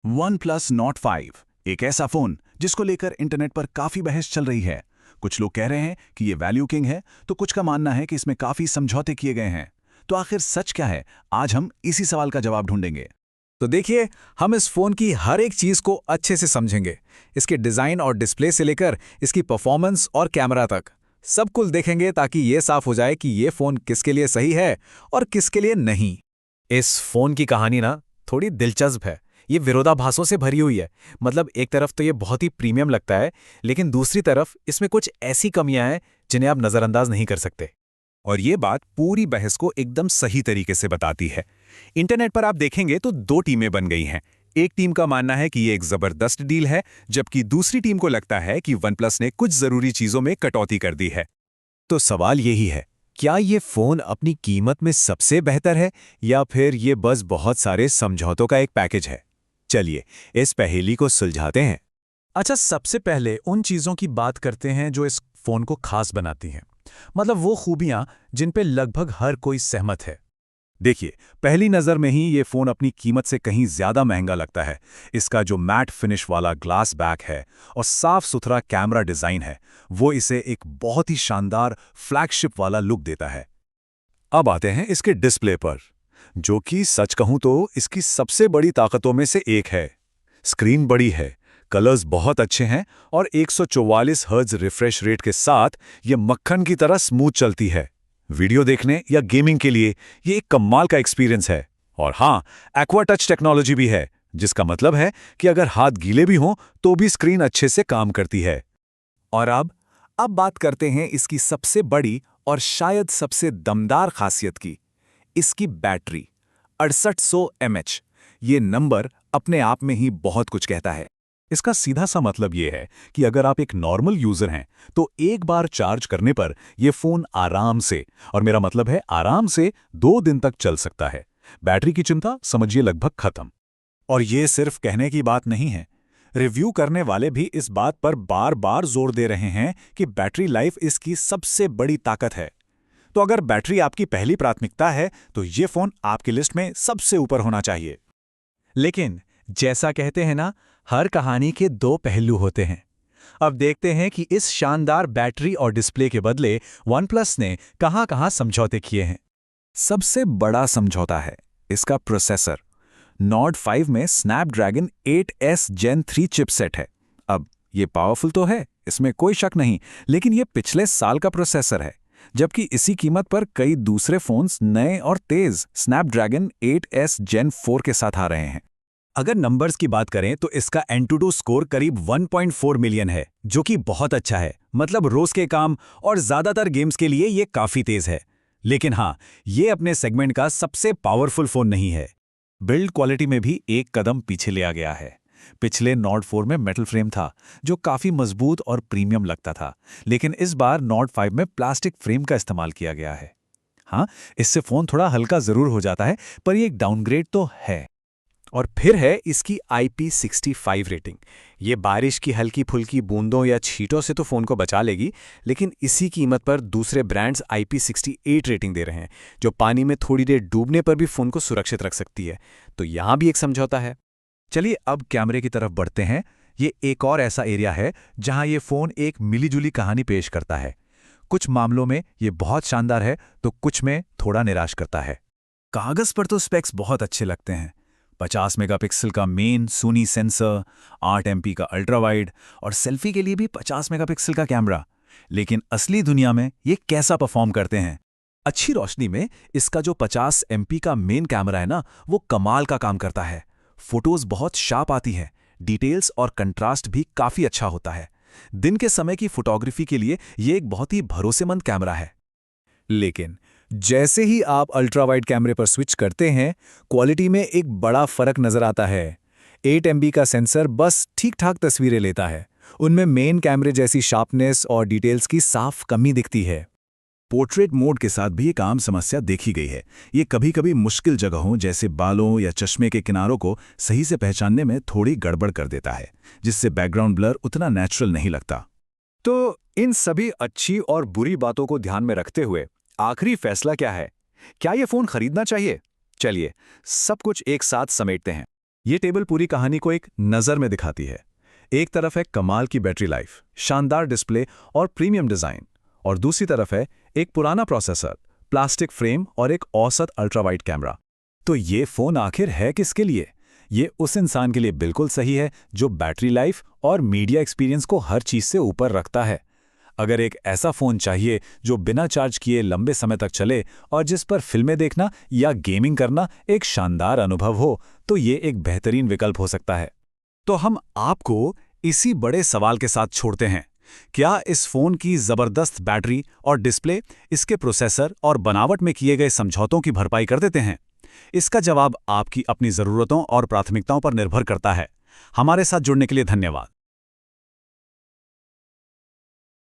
One plus not 5 एक ऐसा phone जिसको लेकर इंटरनेट पर काफी बहस चल रही है। कुछ लोग कह रहे हैं कि ये वैल्यू किंग है, तो कुछ का मानना है कि इसमें काफी समझौते किए गए हैं। तो आखिर सच क्या है? आज हम इसी सवाल का जवाब ढूंढेंगे। तो देखिए, हम इस फोन की हर एक चीज को अच्छे से समझेंगे। इसके डिजाइन और डिस्प्ले से लेकर इसकी परफॉर्मेंस और कैमरा तक सब कुछ देखेंगे, ताकि ये साफ हो जाए कि ये फोन किसके लिए सही है और किसके लिए नहीं। इस फोन की कहानी ना थोड़ी दिलचस्प है। ये विरोधाभासों से भरी हुई है। मतलब एक तरफ तो ये बहुत ही प्रीमियम लगता है, लेकिन दूसरी तरफ इसमें कुछ ऐसी कमियां हैं जिन्हें आप नजरअंदाज नहीं कर सकते। और ये बात पूरी बहस को एकदम सही तरीके से बताती है। इंटरनेट पर आप देखेंगे तो दो टीमें बन गई हैं। एक टीम का मानना है कि ये एक जबरदस्त डील है, जबकि दूसरी टीम को लगता है कि OnePlus ने कुछ जरूरी चीजों में कटौती कर दी है। तो सवाल यही है, क्या ये फोन अपनी कीमत में सबसे बेहतर है, या फिर ये बस बहुत सारे समझौतों का एक पैकेज है? चलिए इस पहेली को सुलझाते हैं। अच्छा, सबसे पहले उन चीजों की बात करते हैं जो इस फोन को खास बनाती हैं। मतलब वो खूबियां जिन पे लगभग हर कोई सहमत है। देखिए, पहली नज़र में ही ये फ़ोन अपनी कीमत से कहीं ज़्यादा महंगा लगता है। इसका जो मैट फिनिश वाला ग्लास बैक है और साफ सुथरा कैमरा डिज़ाइन है, वो इसे एक बहुत ही शानदार फ्लैगशिप वाला लुक देता है। अब आते हैं इसके डिस्प्ले पर, जो कि सच कहूं तो इसकी सबसे बड़ी ताकतों में से एक है। स्क्रीन बड़ी है, कलर्स बहुत अच्छे हैं और 144 हर्ट्ज रिफ्रेश रेट के साथ ये मक्खन की तरह स्मूथ चलती है। वीडियो देखने या गेमिंग के लिए ये एक कमाल का एक्सपीरियंस है। और हाँ, एक्वा टच टेक्नोलॉजी भी है, जिसका मतलब है कि अगर हाथ गीले भी हों तो भी स्क्रीन अच्छे से काम करती है। और अब बात करते हैं इसकी सबसे बड़ी और शायद सबसे दमदार खासियत की, इसकी बैटरी 6800 mAh। ये नंबर अपने आप में ही बहुत कुछ कहता है। इसका सीधा सा मतलब ये है कि अगर आप एक नॉर्मल यूजर हैं तो एक बार चार्ज करने पर यह फोन आराम से, और मेरा मतलब है आराम से, 2 दिन तक चल सकता है। बैटरी की चिंता समझिए लगभग खत्म। और ये सिर्फ कहने की बात नहीं है। रिव्यू करने वाले भी इस बात पर बार बार जोर दे रहे हैं कि बैटरी लाइफ इसकी सबसे बड़ी ताकत है। तो अगर बैटरी आपकी पहली प्राथमिकता है तो ये फोन आपकी लिस्ट में सबसे ऊपर होना चाहिए। लेकिन जैसा कहते हैं ना, हर कहानी के दो पहलू होते हैं। अब देखते हैं कि इस शानदार बैटरी और डिस्प्ले के बदले OnePlus ने कहां-कहां समझौते किए हैं। सबसे बड़ा समझौता है इसका प्रोसेसर। नॉर्ड 5 में स्नैपड्रैगन 8S Gen 3 चिपसेट है। अब ये पावरफुल तो है, इसमें कोई शक नहीं, लेकिन ये पिछले साल का प्रोसेसर है, जबकि इसी कीमत पर कई दूसरे फोन्स नए और तेज स्नैपड्रैगन 8S Gen 4 के साथ आ रहे हैं। अगर नंबर्स की बात करें तो इसका एंटूडू स्कोर करीब 1.4 मिलियन है, जो कि बहुत अच्छा है। मतलब रोज के काम और ज्यादातर गेम्स के लिए ये काफी तेज है। लेकिन हाँ, ये अपने सेगमेंट का सबसे पावरफुल फोन नहीं है। बिल्ड क्वालिटी में भी एक कदम पीछे लिया गया है। पिछले नॉर्ड 4 में मेटल फ्रेम था, जो काफी मजबूत और प्रीमियम लगता था, लेकिन इस बार नॉर्ड 5 में प्लास्टिक फ्रेम का इस्तेमाल किया गया है। हाँ, इससे फोन थोड़ा हल्का जरूर हो जाता है, पर यह एक डाउनग्रेड तो है। और फिर है इसकी IP65 रेटिंग। ये बारिश की हल्की फुल्की बूंदों या छींटों से तो फ़ोन को बचा लेगी, लेकिन इसी कीमत पर दूसरे ब्रांड्स IP68 रेटिंग दे रहे हैं, जो पानी में थोड़ी देर डूबने पर भी फ़ोन को सुरक्षित रख सकती है। तो यहाँ भी एक समझौता है। चलिए अब कैमरे की तरफ बढ़ते हैं। ये एक और ऐसा एरिया है जहां ये फ़ोन एक मिलीजुली कहानी पेश करता है। कुछ मामलों में ये बहुत शानदार है, तो कुछ में थोड़ा निराश करता है। कागज़ पर तो स्पेक्स बहुत अच्छे लगते हैं। 50 मेगापिक्सल का मेन सोनी सेंसर, 8 MP का अल्ट्रा वाइड और सेल्फी के लिए भी 50 मेगापिक्सल का कैमरा। लेकिन असली दुनिया में ये कैसा परफॉर्म करते हैं? अच्छी रोशनी में इसका जो 50 MP का मेन कैमरा है ना, वो कमाल का काम करता है। फोटोज बहुत शार्प आती हैं, डिटेल्स और कंट्रास्ट भी काफी अच्छा होता है। दिन के समय की फोटोग्राफी के लिए ये एक बहुत ही भरोसेमंद कैमरा है। लेकिन जैसे ही आप अल्ट्रा वाइड कैमरे पर स्विच करते हैं, क्वालिटी में एक बड़ा फर्क नजर आता है। 8 MB का सेंसर बस ठीक-ठाक तस्वीरें लेता है। उनमें मेन कैमरे जैसी शार्पनेस और डिटेल्स की साफ कमी दिखती है। पोर्ट्रेट मोड के साथ भी एक आम समस्या देखी गई है। ये कभी-कभी मुश्किल जगहों जैसे बालों या चश्मे के किनारों को सही से पहचानने में थोड़ी गड़बड़ कर देता है, जिससे बैकग्राउंड ब्लर उतना नेचुरल नहीं लगता। तो इन सभी अच्छी और बुरी बातों को ध्यान में रखते हुए आखिरी फैसला क्या है? क्या ये फोन खरीदना चाहिए? चलिए सब कुछ एक साथ समेटते हैं। ये टेबल पूरी कहानी को एक नज़र में दिखाती है। एक तरफ है कमाल की बैटरी लाइफ, शानदार डिस्प्ले और प्रीमियम डिज़ाइन, और दूसरी तरफ है एक पुराना प्रोसेसर, प्लास्टिक फ्रेम और एक औसत अल्ट्रावाइड कैमरा। तो ये फ़ोन आखिर है किसके लिए? ये उस इंसान के लिए बिल्कुल सही है जो बैटरी लाइफ और मीडिया एक्सपीरियंस को हर चीज़ से ऊपर रखता है। अगर एक ऐसा फ़ोन चाहिए जो बिना चार्ज किए लंबे समय तक चले और जिस पर फिल्में देखना या गेमिंग करना एक शानदार अनुभव हो, तो ये एक बेहतरीन विकल्प हो सकता है। तो हम आपको इसी बड़े सवाल के साथ छोड़ते हैं। क्या इस फ़ोन की ज़बरदस्त बैटरी और डिस्प्ले इसके प्रोसेसर और बनावट में किए गए समझौतों की भरपाई कर देते हैं? इसका जवाब आपकी अपनी ज़रूरतों और प्राथमिकताओं पर निर्भर करता है। हमारे साथ जुड़ने के लिए धन्यवाद।